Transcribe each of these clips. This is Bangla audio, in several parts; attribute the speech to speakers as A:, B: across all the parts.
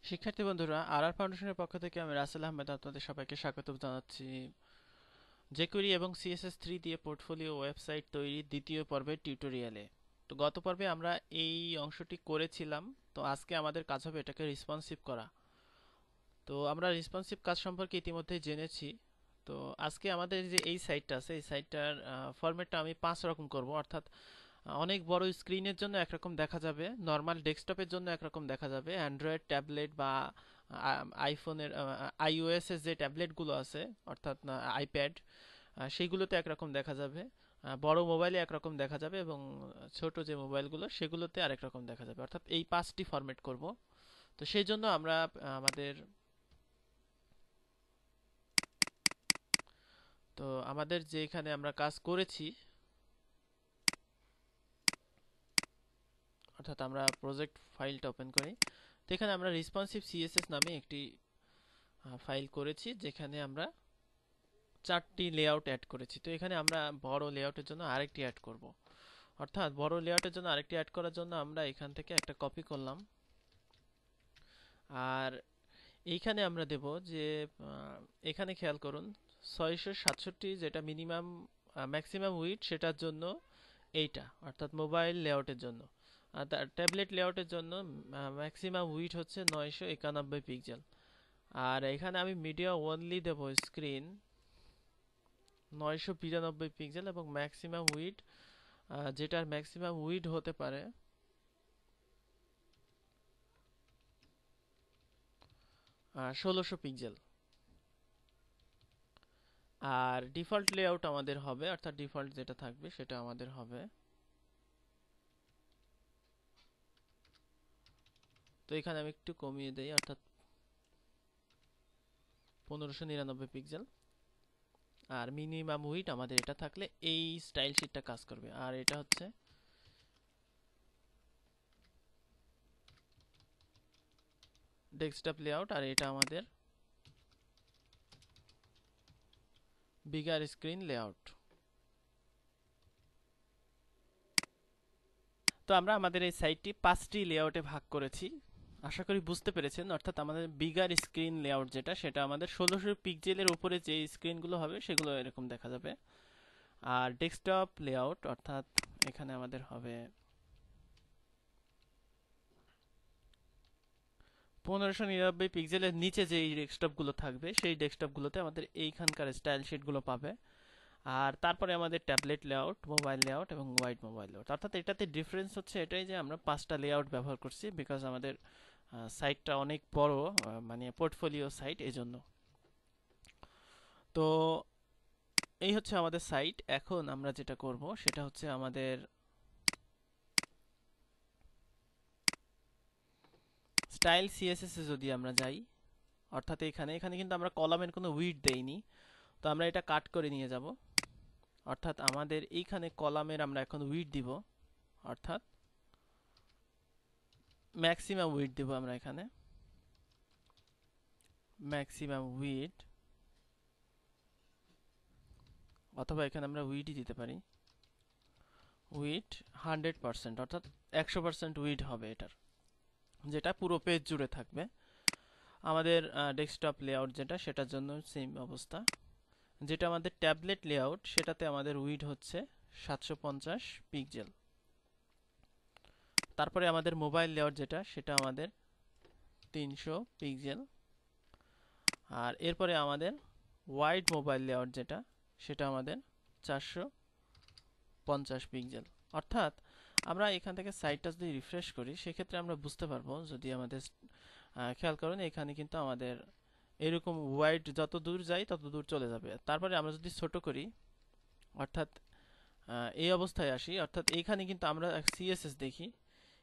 A: শিক্ষার্থী বন্ধুরা, আরআর ফাউন্ডেশনের পক্ষ থেকে আমি রাসেল আহমেদ আপনাদের সবাইকে স্বাগত জানাচ্ছি jQuery এবং CSS3 দিয়ে পোর্টফোলিও ওয়েবসাইট তৈরির দ্বিতীয় পর্বের টিউটোরিয়ালে। তো গত পর্বে আমরা এই অংশটি করেছিলাম। তো আজকে আমাদের কাজ হবে এটাকে রেসপন্সিভ করা। তো আমরা রেসপন্সিভ কাজ সম্পর্কে ইতিমধ্যেই জেনেছি। তো আজকে আমাদের যে এই সাইটটা আছে, এই সাইটটার ফরম্যাটটা আমি 5 রকম করব। অর্থাৎ অনেক বড় স্ক্রিনের জন্য একরকম দেখা যাবে, নর্মাল ডেস্কটপের জন্য একরকম দেখা যাবে, অ্যান্ড্রয়েড ট্যাবলেট বা আইফোনের iOS এর যে ট্যাবলেটগুলো আছে অর্থাৎ আইপ্যাড, সেইগুলোতে একরকম দেখা যাবে, বড় মোবাইলে একরকম দেখা যাবে এবং ছোট যে মোবাইলগুলো সেগুলোতে আরেক রকম দেখা যাবে। অর্থাৎ এই 5টি ফরম্যাট করব। তো সেই জন্য আমরা আমাদের আমাদের যে এখানে আমরা কাজ করেছি, অর্থাৎ আমরা প্রজেক্ট ফাইলটা ওপেন করি। তো এখানে আমরা রেসপন্সিভ সিএসএস নামে একটি ফাইল করেছি, যেখানে আমরা 4টি লেআউট অ্যাড করেছি। তো এখানে আমরা বড় লেআউটের জন্য আরেকটি অ্যাড করব। অর্থাৎ বড় লেআউটের জন্য আরেকটি অ্যাড করার জন্য আমরা এখান থেকে একটা কপি করলাম, আর এইখানে আমরা দেব যে এখানে খেয়াল করুন 667 যেটা মিনিমাম ম্যাক্সিমাম উইডথ, সেটার জন্য এইটা অর্থাৎ মোবাইল লেআউটের জন্য। আর ট্যাবলেট লেআউটের জন্য ম্যাক্সিমাম উইডথ হচ্ছে 991 পিক্সেল। আর এখানে আমি মিডিয়া ওনলি দেব স্ক্রিন 992 পিক্সেল এবং ম্যাক্সিমাম উইডথ, যেটার ম্যাক্সিমাম উইডথ হতে পারে 1600 পিক্সেল। আর ডিফল্ট লেআউট আমাদের হবে, অর্থাৎ ডিফল্ট যেটা থাকবে সেটা আমাদের হবে, তো এখানে আমি একটু কমিয়ে দেই, অর্থাৎ 1599 পিক্সেল। আর মিনিমাম উইডথ আমাদের এটা থাকলে এই স্টাইল শিটটা কাজ করবে। আর এটা হচ্ছে ডেস্কটপ লেআউট, আর এটা আমাদের বিগার স্ক্রিন লেআউট। তো আমরা আমাদের এই সাইটটি 5টি লেআউটে ভাগ করেছি, আশা করি বুঝতে পেরেছেন। অর্থাৎ আমাদের বিগার স্ক্রিন লেআউট যেটা, সেটা আমাদের 1600 পিক্সেলের উপরে যে স্ক্রিনগুলো হবে সেগুলো এরকম দেখা যাবে। আর ডেস্কটপ লেআউট অর্থাৎ এখানে আমাদের হবে 1599 পিক্সেলের নিচে যে ডেস্কটপগুলো থাকবে সেই ডেস্কটপগুলোতে আমাদের এইখানকার স্টাইল শিটগুলো পাবে। আর তারপরে আমাদের ট্যাবলেট লেআউট, মোবাইল লেআউট এবং ওয়াইড মোবাইল লেআউট। অর্থাৎ এটাতে ডিফারেন্স হচ্ছে এটাই যে আমরা 5টা লেআউট ব্যবহার করছি, বিকজ আমাদের সাইটটা অনেক বড়, মানে পোর্টফোলিও সাইট, এজন্য। তো এই হচ্ছে আমাদের সাইট। এখন আমরা যেটা করব সেটা হচ্ছে আমাদের স্টাইল সিএসএস এ যদি আমরা যাই, অর্থাৎ এখানে কিন্তু আমরা কলামের কোনো উইডথ দেইনি, তো আমরা এটা কাট করে নিয়ে যাব। অর্থাৎ আমাদের এইখানে কলামের আমরা এখন উইডথ দিব, অর্থাৎ ম্যাক্সিমাম উইডথ দেব আমরা এখানে, ম্যাক্সিমাম উইডথ, অথবা এখানে আমরা উইডথই দিতে পারি, উইডথ 100%, অর্থাৎ 100% উইডথ হবে এটার, যেটা পুরো পেজ জুড়ে থাকবে। আমাদের ডেস্কটপ লেআউট যেটা, সেটার জন্য সেম অবস্থা। যেটা আমাদের ট্যাবলেট লেআউট, সেটাতে আমাদের উইডথ হচ্ছে 750 পিক্সেল। তারপরে আমাদের মোবাইল লেআউট যেটা, সেটা আমাদের 300 পিক্সেল। আর এরপরে আমাদের ওয়াইড মোবাইল লেআউট যেটা, সেটা আমাদের 450 পিক্সেল। অর্থাৎ আমরা এখান থেকে সাইটটা যদি রিফ্রেশ করি, সেক্ষেত্রে আমরা বুঝতে পারবো, যদি আমাদের খেয়াল করুন এখানে কিন্তু আমাদের এরকম ওয়াইড যত দূর যাই তত দূর চলে যাবে। তারপরে আমরা যদি ছোট করি, অর্থাৎ এই অবস্থায় আসি, অর্থাৎ এইখানে কিন্তু আমরা সিএসএস দেখি,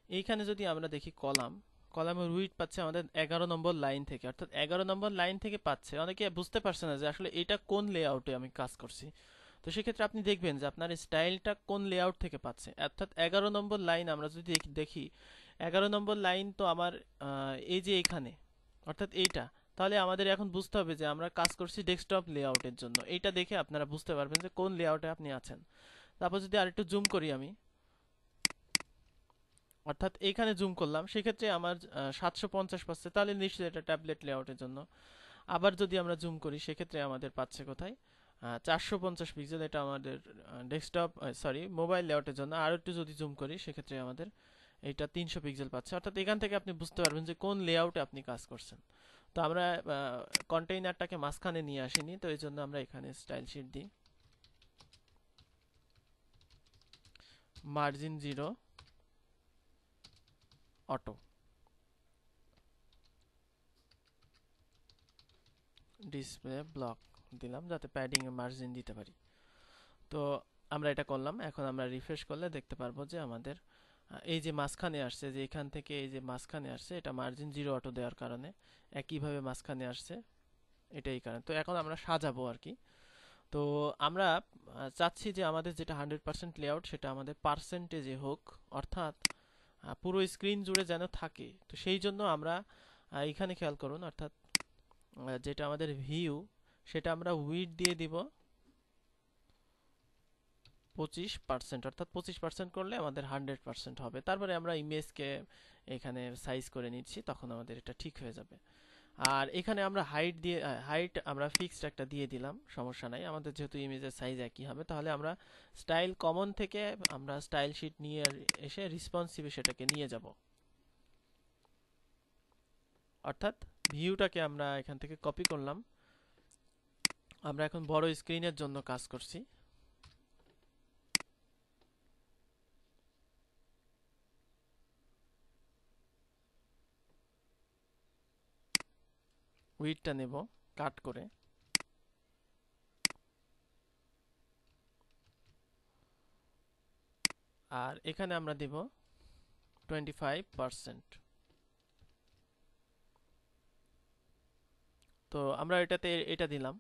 A: এইখানে যদি আমরা দেখি কলামের উইডথ পাচ্ছে আমাদের 11 নম্বর লাইন থেকে, অর্থাৎ 11 নম্বর লাইন থেকে পাচ্ছে। অনেকে বুঝতে পারছে না যে আসলে এটা কোন লেআউটে আমি কাজ করছি। তো সেক্ষেত্রে আপনি দেখবেন যে আপনার স্টাইলটা কোন লেআউট থেকে পাচ্ছে। অর্থাৎ 11 নম্বর লাইন আমরা যদি দেখি, 11 নম্বর লাইন তো আমার এই যে এইখানে, অর্থাৎ এইটা, তাহলে আমাদের এখন বুঝতে হবে যে আমরা কাজ করছি ডেস্কটপ লেআউটের জন্য। এইটা দেখে আপনারা বুঝতে পারবেন যে কোন লেআউটে আপনি আছেন। তারপর যদি আরেকটু জুম করি আমি, অর্থাৎ এইখানে জুম করলাম, সেক্ষেত্রে আমার 750 পাচ্ছে, তাহলে নিশ্চয়ই এটা ট্যাবলেট লেআউটের জন্য। আবার যদি আমরা জুম করি সেক্ষেত্রে আমাদের পাচ্ছে কোথায় 450 পিক্সেল, এটা আমাদের ডেস্কটপ সরি মোবাইল লেআউটের জন্য। আর একটু যদি জুম করি সেক্ষেত্রে আমাদের এটা 300 পিক্সেল পাচ্ছে। অর্থাৎ এখান থেকে আপনি বুঝতে পারবেন যে কোন লেআউটে আপনি কাজ করছেন। তো আমরা কন্টেইনারটাকে মাঝখানে নিয়ে আসিনি, তো এই জন্য আমরা এখানে স্টাইল শিট দিই, মার্জিন 0 অটো, ডিসপ্লে ব্লক দিলাম যাতে প্যাডিং এ মার্জিন দিতে পারি। তো আমরা এটা করলাম। এখন আমরা রিফ্রেশ করলে দেখতে পারবো যে আমাদের এই যে মাঝখানে আসছে, যে এখান থেকে এই যে মাঝখানে আসছে, এটা মার্জিন 0 অটো দেওয়ার কারণে একইভাবে মাঝখানে আসছে, এটাই কারণ। তো এখন আমরা সাজাবো আর কি। তো আমরা চাচ্ছি যে আমাদের যেটা 100% লেআউট সেটা আমাদের পার্সেন্টেজে হোক, অর্থাৎ পুরো স্ক্রিন জুড়ে যেন থাকে। তো সেই জন্য আমরা এখানে খেয়াল করুন, অর্থাৎ যেটা আমাদের ভিউ সেটা আমরা উইডথ দিয়ে দিব 25%, অর্থাৎ 25% করলে আমাদের 100% হবে। তারপরে আমরা ইমেজকে এখানে সাইজ করে নিচ্ছি, তখন আমাদের এটা ঠিক হয়ে যাবে। আর এখানে আমরা হাইট দিয়ে হাইট আমরা ফিক্সড একটা দিয়ে দিলাম, সমস্যা নাই, আমাদের যেহেতু ইমেজের সাইজ একই হবে। তাহলে আমরা স্টাইল কমন থেকে আমরা স্টাইল শিট নিয়ে এসে রেসপন্সিভে সেটাকে নিয়ে যাব। অর্থাৎ ভিউটাকে আমরা এখান থেকে কপি করলাম। আমরা এখন বড় স্ক্রিনের জন্য কাজ করছি। উইডথটা নেব কাট করে, আর এখানে আমরা দেব 25%। তো আমরা এটাতে এটা দিলাম।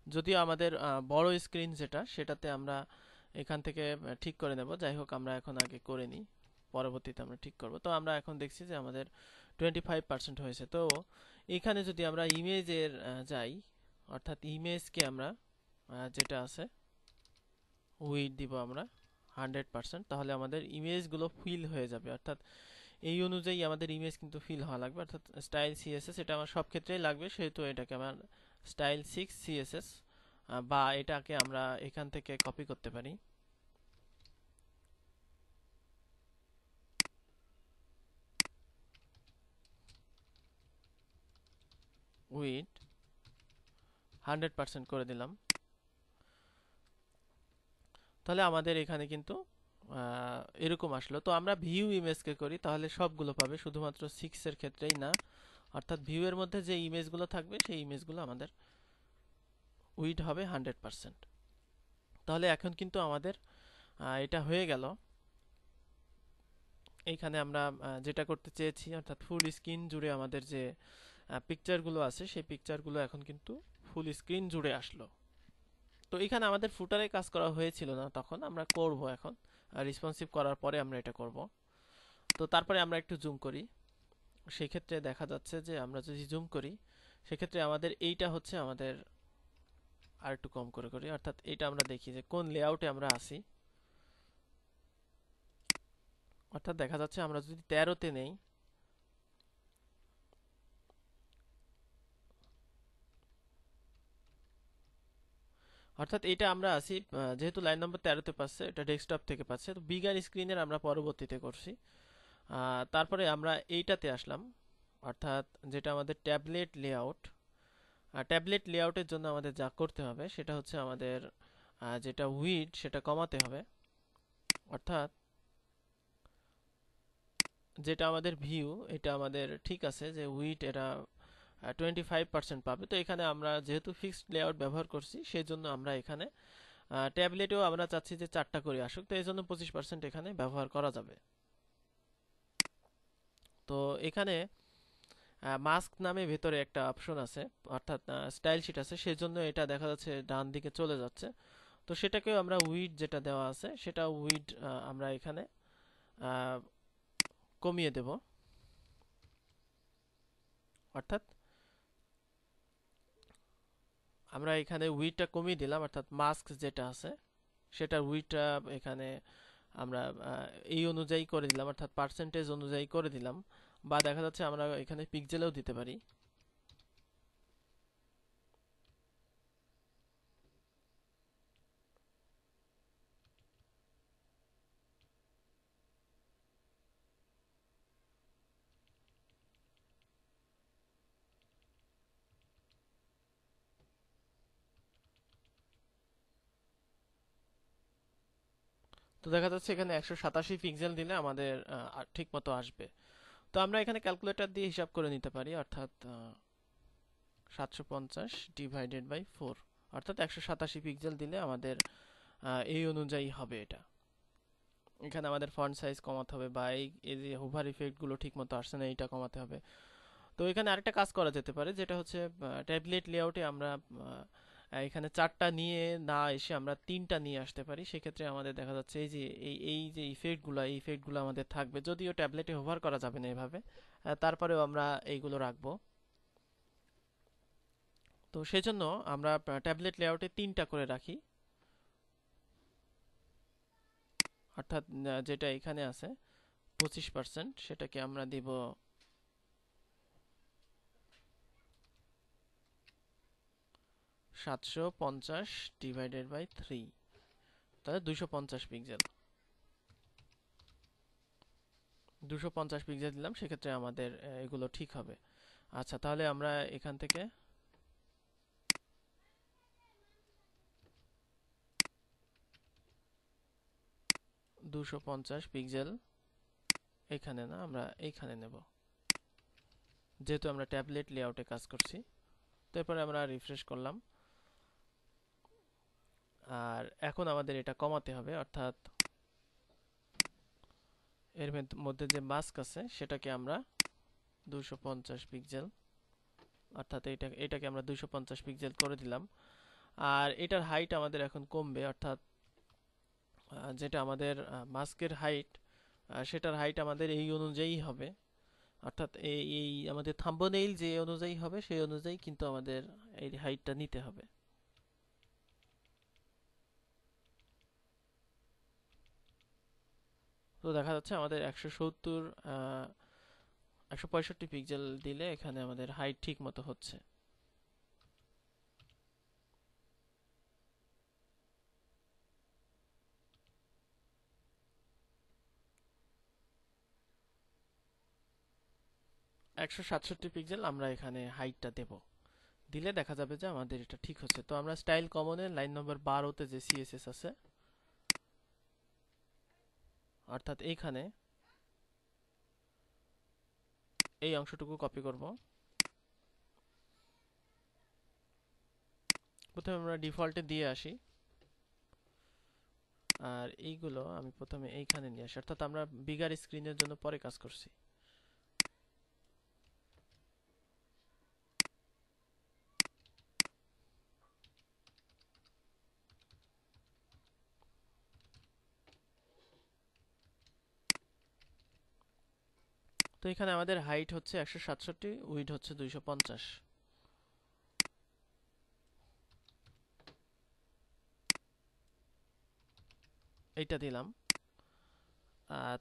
A: যদিও আমাদের বড় স্ক্রিন যেটা সেটাতে আমরা এখান থেকে ঠিক করে নেব। যাই হোক, আমরা এখন আগে করে নিই, পরবর্তীতে আমরা ঠিক করব। তো আমরা এখন দেখছি যে আমাদের 25% হয়েছে। তো এখানে যদি আমরা ইমেজের যাই, অর্থাৎ ইমেজকে আমরা যেটা আছে উইডথ দিব আমরা 100%, তাহলে আমাদের ইমেজগুলো ফিল হয়ে যাবে। অর্থাৎ এই অনুযায়ী আমাদের ইমেজ কিন্তু ফিল হওয়া লাগবে। অর্থাৎ স্টাইল সিএসএস এটা আমার সব ক্ষেত্রেই লাগবে, সেহেতু এটাকে আমার স্টাইল 6 সিএসএস বা এটাকে আমরা এখান থেকে কপি করতে পারি, উইডথ 100% করে দিলাম। তাহলে আমাদের এখানে কিন্তু এরকম আসলো। তো আমরা ভিউ ইমেজকে করি, তাহলে সবগুলো পাবে, শুধুমাত্র 6 এর ক্ষেত্রেই না। অর্থাৎ ভিউ এর মধ্যে যে ইমেজগুলো থাকবে সেই ইমেজগুলো আমাদের উইডথ হবে 100%। তাহলে এখন কিন্তু আমাদের এটা হয়ে গেল। এইখানে আমরা যেটা করতে চেয়েছি, অর্থাৎ ফুল স্ক্রিন জুড়ে আমাদের যে পিকচারগুলো আছে সেই পিকচারগুলো এখন কিন্তু ফুল স্ক্রিন জুড়ে আসলো। তো এখানে আমাদের ফুটারে কাজ করা হয়েছিল না, তখন আমরা করব এখন রেসপন্সিভ করার পরে আমরা এটা করব। তো তারপরে আমরা একটু জুম করি, সেই ক্ষেত্রে দেখা যাচ্ছে যে আমরা যদি জুম করি সেক্ষেত্রে আমাদের এইটা হচ্ছে আমাদের, আর একটু কম করে করি, অর্থাৎ এটা আমরা দেখি যে কোন লেআউটে আমরা আছি। অর্থাৎ দেখা যাচ্ছে আমরা যদি 13 তে নেই, অর্থাৎ এটা আমরা আছি যেহেতু লাইন নম্বর 13 তে পাচ্ছে, এটা ডেস্কটপ থেকে পাচ্ছে, তো বিগার স্ক্রিনের আমরা পরবর্তীতে করছি। তারপরে আমরা এইটাতে আসলাম, অর্থাৎ যেটা আমাদের ট্যাবলেট লেআউট। ট্যাবলেট লেআউটের জন্য আমাদের যা করতে হবে সেটা হচ্ছে আমাদের যেটা উইডথ সেটা কমাতে হবে। অর্থাৎ যেটা আমাদের ভিউ এটা আমাদের ঠিক আছে যে উইডথ এটা 25% পাবে। তো এখানে আমরা যেহেতু ফিক্সড লেআউট ব্যবহার করছি সেই জন্য আমরা এখানে ট্যাবলেটেও আমরা চাচ্ছি যে 4টা করে আসুক, তো এই জন্য 25% এখানে ব্যবহার করা যাবে। তো এখানে মাস্ক নামে ভেতরে একটা অপশন আছে, অর্থাৎ স্টাইল শিট আছে, সেজন্য এটা দেখা যাচ্ছে ডান দিকে চলে যাচ্ছে। তো সেটাকেও আমরা উইডথ যেটা দেওয়া আছে সেটা উইডথ আমরা এখানে কমিয়ে দেব। অর্থাৎ আমরা এখানে উইডথটা কমিয়ে দিলাম, অর্থাৎ মাস্ক যেটা আছে সেটার উইডথটা এখানে আমরা এই অনুযায়ী করে দিলাম, অর্থাৎ পার্সেন্টেজ অনুযায়ী করে দিলাম, বা দেখা যাচ্ছে আমরা এখানে পিক্সেলেও দিতে পারি। তো দেখা যাচ্ছে এখানে 187 পিক্সেল দিলে আমাদের ঠিক মতো আসবে। তো আমরা এখানে ক্যালকুলেটর দিয়ে হিসাব করে নিতে পারি, অর্থাৎ 750 ডিভাইডেড বাই 4, অর্থাৎ 187 পিক্সেল দিলে আমাদের এই অনুযায়ী হবে এটা। এখানে আমাদের ফন্ট সাইজ কমাতে হবে, বা এই যে হোভার ইফেক্ট গুলো ঠিক মতো আসছে না, এইটা কমাতে হবে। তো এখানে আরেকটা কাজ করা যেতে পারে, যেটা হচ্ছে ট্যাবলেট লেআউটে আমরা এখানে 4টা নিয়ে না এসে আমরা 3টা নিয়ে আসতে পারি। সেক্ষেত্রে আমাদের দেখা যাচ্ছে এই যে ইফেক্টগুলো, এই ইফেক্টগুলো আমাদের থাকবে, যদিও ট্যাবলেটে হোভার করা যাবে না এভাবে, তারপরেও আমরা এইগুলো রাখবো। তো সেজন্য আমরা ট্যাবলেট লেআউটে 3টা করে রাখি, অর্থাৎ যেটা এখানে আছে 25%, সেটাকে আমরা দিব 750 ডিভাইডেড বাই 3, তাহলে 250 পিক্সেল। 250 পিক্সেল দিলাম, সেক্ষেত্রে আমাদের এগুলো ঠিক হবে। আচ্ছা, তাহলে আমরা এখান থেকে 250 পিক্সেল এখানে না, আমরা এইখানে নেব, যেহেতু আমরা ট্যাবলেট লেআউটে কাজ করছি। তারপরে আমরা রিফ্রেশ করলাম, আর এখন আমাদের এটা কমাতে হবে, অর্থাৎ এর মধ্যে যে মাস্ক আছে সেটাকে আমরা 250 পিক্সেল, অর্থাৎ এটাকে আমরা 250 পিক্সেল করে দিলাম। আর এটার হাইট আমাদের এখন কমবে, অর্থাৎ যেটা আমাদের মাস্কের হাইট, সেটার হাইট আমাদের এই অনুযায়ী হবে, অর্থাৎ এই আমাদের থাম্বনেইল যে অনুযায়ী হবে সেই অনুযায়ী কিন্তু আমাদের এই হাইটটা নিতে হবে। তো দেখা যাচ্ছে আমাদের 165 পিক্সেল দিলে এখানে আমাদের হাইট ঠিক মতো হচ্ছে। একশো 67 পিক্সেল আমরা এখানে হাইটটা দেব, দিলে দেখা যাবে যে আমাদের এটা ঠিক হচ্ছে। তো আমরা স্টাইল কমনের লাইন নম্বর 12তে যে সিএসএস আছে, অর্থাৎ এইখানে এই অংশটুকু কপি করব। প্রথমে আমরা ডিফল্টে দিয়ে আসি, আর এইগুলো আমি প্রথমে এইখানে নিয়ে আসি, অর্থাৎ আমরা বিগার স্ক্রিনের জন্য পরে কাজ করছি। তো এখানে আমাদের হাইট হচ্ছে 167, উইড হচ্ছে 250, এইটা দিলাম।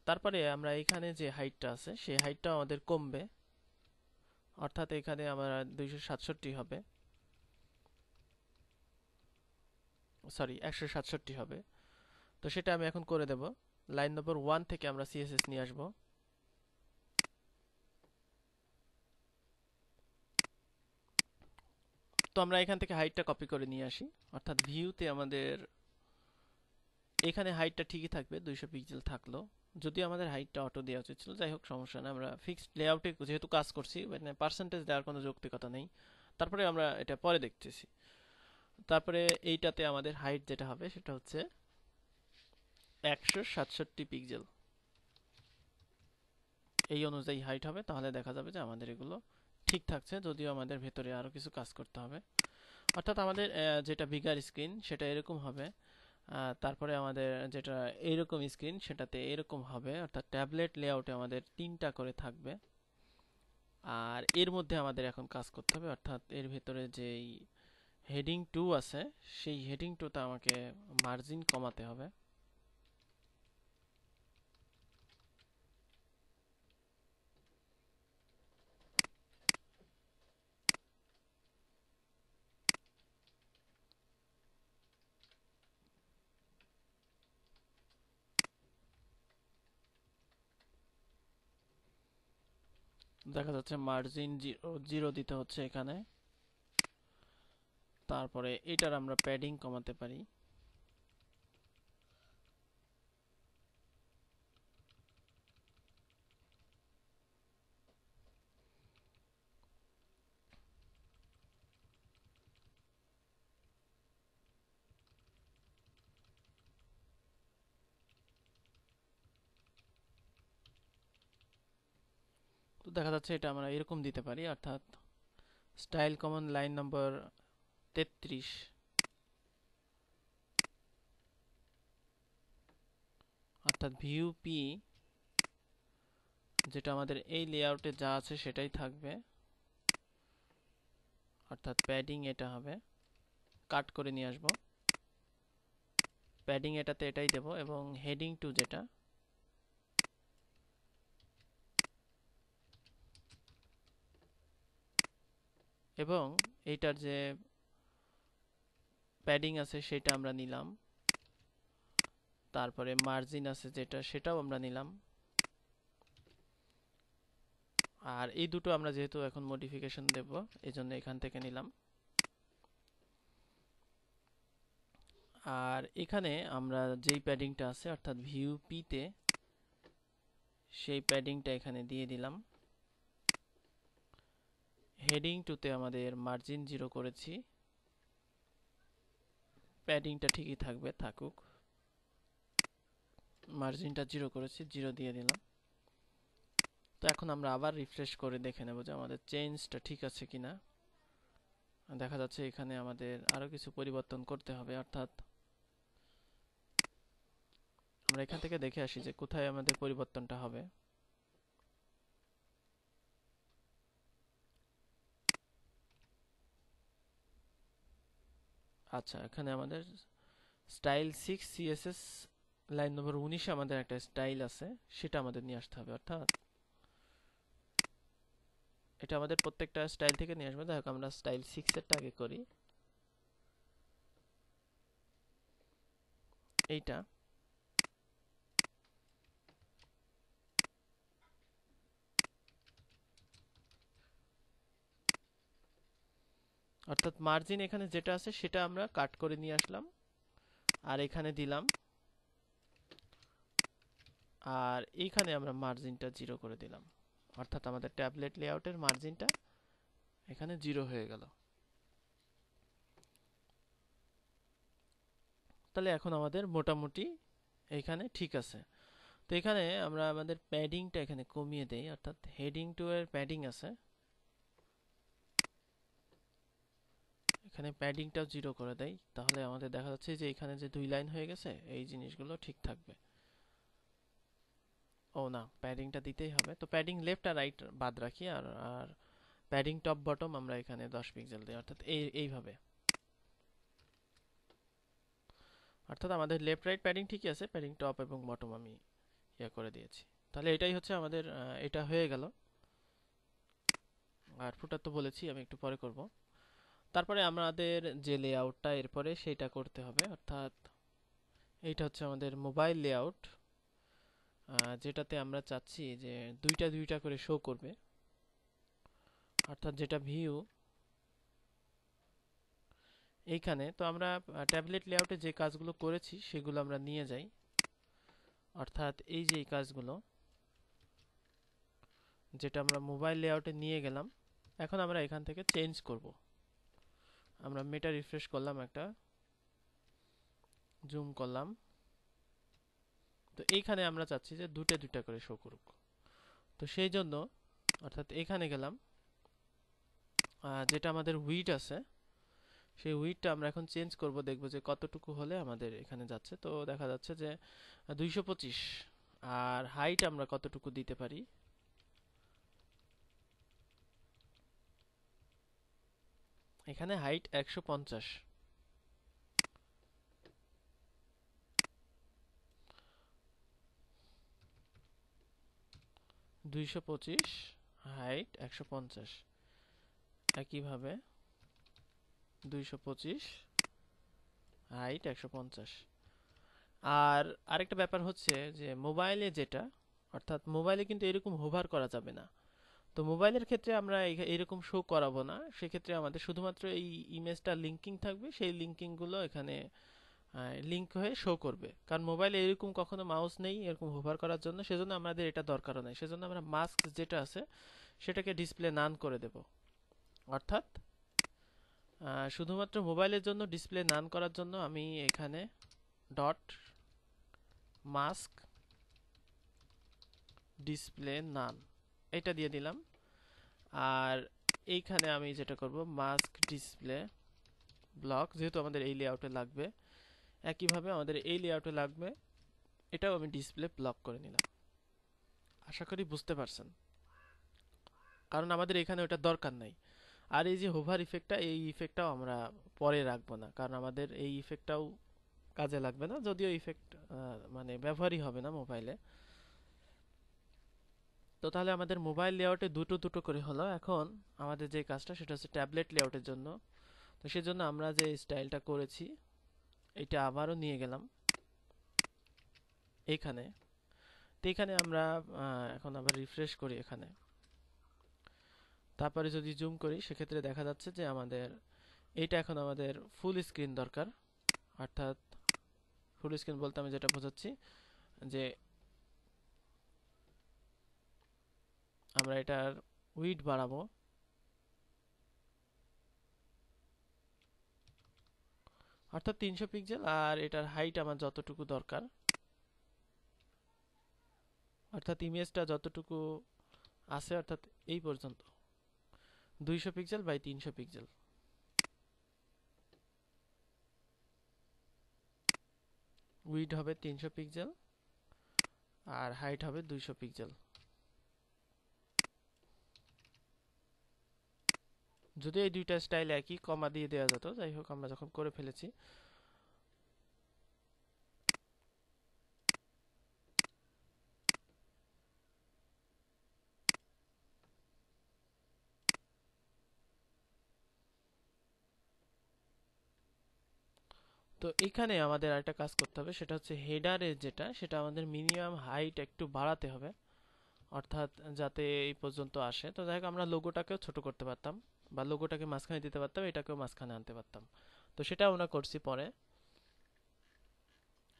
A: তারপরে আমরা এখানে যে হাইটটা আছে সেই হাইটটাও আমাদের কমবে, অর্থাৎ এখানে আমার 267 হবে, সরি 167 হবে। তো সেটা আমি এখন করে দেব। লাইন নম্বর 1 থেকে আমরা সিএসএস নিয়ে আসব। তো আমরা এখান থেকে হাইটটা কপি করে নিয়ে আসি, অর্থাৎ ভিউতে আমাদের এখানে হাইটটা ঠিকই থাকবে, 200 পিক্সেল থাকলো, যদিও আমাদের হাইটটা অটো দেওয়া উচিত ছিল। যাই হোক, সমস্যা না, আমরা ফিক্সড লেআউটে যেহেতু কাজ করছি, মানে পার্সেন্টেজ দেওয়ার কোনো যৌক্তিকতা নেই। তারপরে আমরা এটা পরে দেখতেছি। তারপরে এইটাতে আমাদের হাইট যেটা হবে সেটা হচ্ছে 167 পিক্সেল, এই অনুযায়ী হাইট হবে। তাহলে দেখা যাবে যে আমাদের এগুলো ঠিক থাকছে, যদিও আমাদের ভেতরে আরো কিছু কাজ করতে হবে। অর্থাৎ আমাদের যেটা বিগার স্ক্রিন সেটা এরকম হবে, তারপরে আমাদের যেটা এইরকম স্ক্রিন সেটাতে এরকম হবে, অর্থাৎ ট্যাবলেট লেআউটে আমাদের 3টা করে থাকবে। আর এর মধ্যে আমাদের এখন কাজ করতে হবে, অর্থাৎ এর ভেতরে যেই হেডিং 2 আছে সেই হেডিং 2তে আমাকে মার্জিন কমাতে হবে। দেখা যাচ্ছে মার্জিন 0 দিতে হচ্ছে এখানে। তারপরে এটার আমরা প্যাডিং কমাতে পারি। তো দেখা যাচ্ছে এটা আমরা এরকম দিতে পারি, অর্থাৎ স্টাইল কমন লাইন নম্বর 33, অর্থাৎ ভিউ পি যেটা আমাদের এই লেআউটে যা আছে সেটাই থাকবে, অর্থাৎ প্যাডিং এটা হবে। কাট করে নিয়ে আসবো, প্যাডিং এটাতে এটাই দেব, এবং হেডিং টু যেটা এবং এইটার যে প্যাডিং আছে সেটা আমরা নিলাম। তারপরে মার্জিন আছে যেটা সেটাও আমরা নিলাম। আর এই দুটো আমরা যেহেতু এখন মডিফিকেশন দেব এই জন্য এখান থেকে নিলাম। আর এখানে আমরা যেই প্যাডিংটা আছে অর্থাৎ ভিউ পি তে সেই প্যাডিংটা এখানে দিয়ে দিলাম। হেডিং টুতে আমাদের মার্জিন 0 করেছি, প্যাডিংটা ঠিকই থাকবে, থাকুক। মার্জিনটা 0 করেছি, 0 দিয়ে দিলাম। তো এখন আমরা আবার রিফ্রেশ করে দেখে নেব যে আমাদের চেঞ্জটা ঠিক আছে কিনা। দেখা যাচ্ছে এখানে আমাদের আরো কিছু পরিবর্তন করতে হবে, অর্থাৎ আমরা এখান থেকে দেখে আসি যে কোথায় আমাদের পরিবর্তনটা হবে। আচ্ছা, এখানে আমাদের স্টাইল 6 সিএসএস লাইন নম্বর 19 আমাদের একটা স্টাইল আছে, সেটা আমাদের নিয়ে আসতে হবে। অর্থাৎ এটা আমাদের প্রত্যেকটা স্টাইল থেকে নিয়ে আসবে। দেখো আমরা স্টাইল 6 এরটা আগে করি। এইটা অর্থাৎ মার্জিন এখানে যেটা আছে সেটা আমরা কাট করে নিয়ে আসলাম আর এখানে দিলাম, আর এইখানে আমরা মার্জিনটা 0 করে দিলাম, অর্থাৎ আমাদের ট্যাবলেট লেআউটের মার্জিনটা এখানে 0 হয়ে গেল। তাহলে এখন আমাদের মোটামুটি এইখানে ঠিক আছে। তো এখানে আমরা আমাদের প্যাডিংটা এখানে কমিয়ে দেই, অর্থাৎ হেডিং টু এর প্যাডিং আছে, এখানে প্যাডিংটাও 0 করে দেই। তাহলে আমাদের দেখা যাচ্ছে যে এখানে যে 2 লাইন হয়ে গেছে এই জিনিসগুলো ঠিক থাকবে। ও না, প্যাডিংটা দিতেই হবে। তো প্যাডিং লেফট আর রাইট বাদ রাখি, আর আর প্যাডিং টপ বটম আমরা এখানে 10 পিক্সেল দিই, অর্থাৎ এইভাবে। অর্থাৎ আমাদের লেফট রাইট প্যাডিং ঠিকই আছে, প্যাডিং টপ এবং বটম আমি ইয়ে করে দিয়েছি। তাহলে এটাই হচ্ছে আমাদের এটা হয়ে গেল। আর ফুটার তো বলেছি, আমি একটু পরে করব। তারপরে আমাদের যে লেআউটটা এরপরে সেটা করতে হবে, অর্থাৎ এইটা হচ্ছে আমাদের মোবাইল লেআউট, যেটাতে আমরা চাচ্ছি যে দুইটা দুইটা করে শো করবে, অর্থাৎ যেটা ভিউ এইখানে। তো আমরা ট্যাবলেট লেআউটে যে কাজগুলো করেছি সেগুলো আমরা নিয়ে যাই, অর্থাৎ এই যে এই কাজগুলো যেটা আমরা মোবাইল লেআউটে নিয়ে গেলাম, এখন আমরা এখান থেকে চেঞ্জ করব। আমরা মেটা রিফ্রেশ করলাম, একটা জুম করলাম। তো এইখানে আমরা চাচ্ছি যে দুটো দুটো করে শো করুক। তো সেই জন্য অর্থাৎ এখানে গেলাম, যেটা আমাদের উইড আছে সেই উইডটা আমরা এখন চেঞ্জ করব, দেখব যে কতটুকু হলে আমাদের এখানে যাচ্ছে। তো দেখা যাচ্ছে যে 225। আর হাইট আমরা কতটুকু দিতে পারি, এখানে হাইট 150। 225 হাইট 150, একইভাবে 225 হাইট 150। আর আরেকটা ব্যাপার হচ্ছে যে মোবাইলে যেটা, অর্থাৎ মোবাইলে কিন্তু এরকম হোভার করা যাবে না। তো মোবাইলের ক্ষেত্রে আমরা এইরকম শো করাবো না, সেক্ষেত্রে আমাদের শুধুমাত্র এই ইমেজটা লিঙ্কিং থাকবে, সেই লিঙ্কিং গুলো এখানে লিংক হয়ে শো করবে। কারণ মোবাইলে এরকম কখনো মাউস নেই এরকম হোভার করার জন্য, সেজন্য আমাদের এটা দরকারও নেই। সেজন্য আমরা মাস্ক যেটা আছে সেটাকে ডিসপ্লে নান করে দেব। অর্থাৎ শুধুমাত্র মোবাইলের জন্য ডিসপ্লে নান করার জন্য আমি এখানে ডট মাস্ক ডিসপ্লে নান এটা দিয়ে দিলাম। আর এইখানে আমি যেটা করব, মাস্ক ডিসপ্লে ব্লক, যেহেতু আমাদের এই লেআউটে লাগবে, একইভাবে আমাদের এই লেআউটে লাগবে, এটাও আমি ডিসপ্লে ব্লক করে নিলাম। আশা করি বুঝতে পারছেন, কারণ আমাদের এখানে ওটা দরকার নাই। আর এই যে হোভার ইফেক্টটা, এই ইফেক্টটাও আমরা পরে রাখবো না, কারণ আমাদের এই ইফেক্টটাও কাজে লাগবে না, যদিও ইফেক্ট মানে ব্যবহারই হবে না মোবাইলে। তো তাহলে আমাদের মোবাইল লেআউটে দুটো দুটো করে হলো। এখন আমাদের যে কাজটা সেটা হচ্ছে ট্যাবলেট লেআউটের জন্য। তো সেজন্য আমরা যে স্টাইলটা করেছি এটা আবারও নিয়ে গেলাম এইখানে। তো এখানে আমরা এখন আবার রিফ্রেশ করি এখানে, তারপরে যদি জুম করি সেক্ষেত্রে দেখা যাচ্ছে যে আমাদের এইটা এখন আমাদের ফুল স্ক্রিন দরকার। অর্থাৎ ফুল স্ক্রিন বলতে আমি যেটা বোঝাচ্ছি যে আমরা এটার উইডথ বাড়াবো, অর্থাৎ 300 পিক্সেল, আর এটার হাইট আমার যতটুকু দরকার, অর্থাৎ ইমেজটা যতটুকু আছে অর্থাৎ এই পর্যন্ত 200 পিক্সেল বাই 300 পিক্সেল। উইডথ হবে 300 পিক্সেল আর হাইট হবে 200 পিক্সেল। যদি এই দুইটা স্টাইল একই, কমা দিয়ে দেওয়া যেত, যাই হোক আমরা যখন করে ফেলেছি। তো এখানে আমাদের আরেকটা কাজ করতে হবে, সেটা হচ্ছে হেডারের যেটা, সেটা আমাদের মিনিমাম হাইট একটু বাড়াতে হবে, অর্থাৎ যাতে এই পর্যন্ত আসে। তো যাই হোক আমরা লোগোটাকেও ছোট করতে পারতাম, বা লোগোটাকে মাঝখানে দিতে পারতাম, এটাকেও মাঝখানে আনতে পারতাম। তো সেটা আমরা করছি পরে।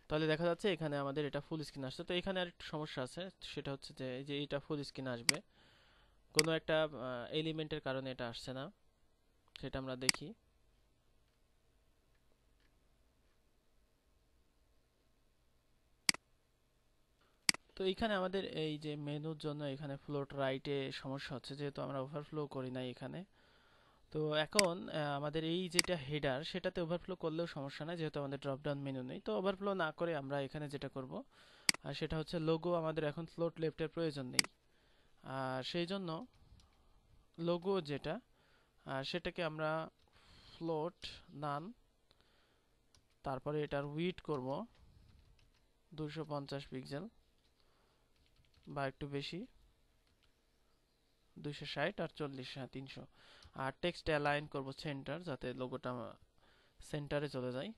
A: তাহলে দেখা যাচ্ছে এখানে আমাদের এটা ফুল স্ক্রিন আসছে। তো এখানে আরেকটা সমস্যা আছে, সেটা হচ্ছে যে এই যে এটা ফুল স্ক্রিন আসবে, কোনো একটা এলিমেন্টের কারণে এটা আসছে না, সেটা আমরা দেখি। তো এখানে আমাদের এই যে মেনুর জন্য এখানে ফ্লোট রাইটে সমস্যা হচ্ছে, যেহেতু আমরা ওভারফ্লো করি নাই এখানে। তো এখন আমাদের এই যেটা হেডার, সেটাতে ওভারফ্লো করলেও সমস্যা নাই, যেহেতু আমাদের ড্রপ ডাউন মেনু নেই। তো ওভারফ্লো না করে আমরা এখানে যেটা করব, আর সেটা হচ্ছে লোগো আমাদের এখন ফ্লোট লেফটের প্রয়োজন নেই। আর সেই জন্য লোগো যেটা, সেটাকে আমরা ফ্লোট নান, তারপরে এটার উইডথ করব 250 পিক্সেল বা একটু বেশি, 260 আর 40, হ্যাঁ 300। আর টেক্সট অ্যালাইন করব সেন্টার, যাতে লোগোটা সেন্টারে চলে যায়।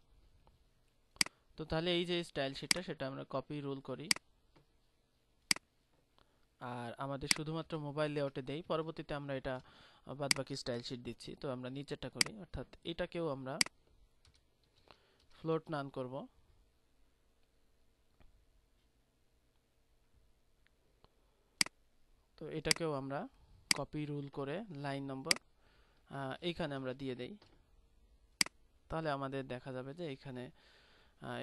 A: তো তাহলে এই যে স্টাইল শিটটা, সেটা আমরা কপি রুল করি আর আমাদের শুধুমাত্র মোবাইল লেআউটে দেই, পরবর্তীতে আমরা এটা বাদবাকি স্টাইল শিট দিচ্ছি। তো আমরা নিচেরটা করি, অর্থাৎ এটাকেও আমরা ফ্লোট নান করব। তো এটাকেও আমরা কপি রুল করে লাইন নম্বর এইখানে আমরা দিয়ে দেই। তাহলে আমাদের দেখা যাবে যে এখানে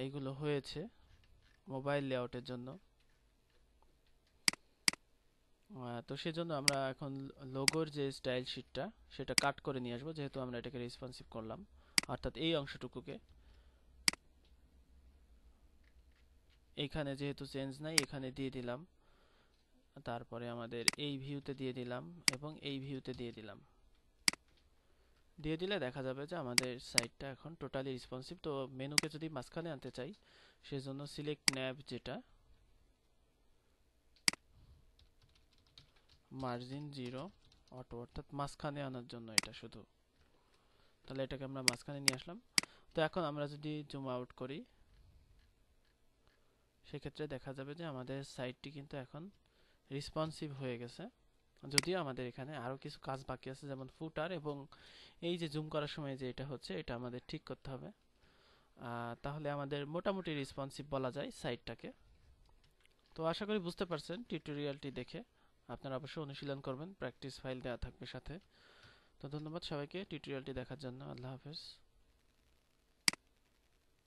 A: এইগুলো হয়েছে মোবাইল লেআউটের জন্য। তো সেজন্য আমরা এখন লোগোর যে স্টাইল শিটটা, সেটা কাট করে নিয়ে আসবো, যেহেতু আমরা এটাকে রেসপন্সিভ করলাম। অর্থাৎ এই অংশটুকুকে এইখানে যেহেতু চেঞ্জ নাই, এখানে দিয়ে দিলাম, তারপরে আমাদের এই ভিউতে দিয়ে দিলাম এবং এই ভিউতে দিয়ে দিলাম। দিয়ে দিলে দেখা যাবে যে আমাদের সাইটটা এখন টোটালি রেসপন্সিভ। তো মেনুকে যদি মাঝখানে আনতে চাই, সেজন্য সিলেক্ট ন্যাব, যেটা মার্জিন 0 অটো, অর্থাৎ মাঝখানে আনার জন্য এটা শুধু। তাহলে এটাকে আমরা মাঝখানে নিয়ে আসলাম। তো এখন আমরা যদি জুম আউট করি, সেক্ষেত্রে দেখা যাবে যে আমাদের সাইটটি কিন্তু এখন রেসপন্সিভ হয়ে গেছে। যদিও আমাদের এখানে আরো কিছু কাজ বাকি আছে, যেমন ফুটার এবং এই যে জুম করার সময় যে এটা হচ্ছে, এটা আমাদের ঠিক করতে হবে। তাহলে আমাদের মোটামুটি রেসপন্সিভ বলা যায় সাইটটাকে। তো আশা করি বুঝতে পারছেন টিউটোরিয়ালটি দেখে। আপনারা অবশ্যই অনুশীলন করবেন, প্র্যাকটিস ফাইল দেওয়া থাকবে সাথে। তো ধন্যবাদ সবাইকে টিউটোরিয়ালটি দেখার জন্য। আল্লাহ হাফেজ।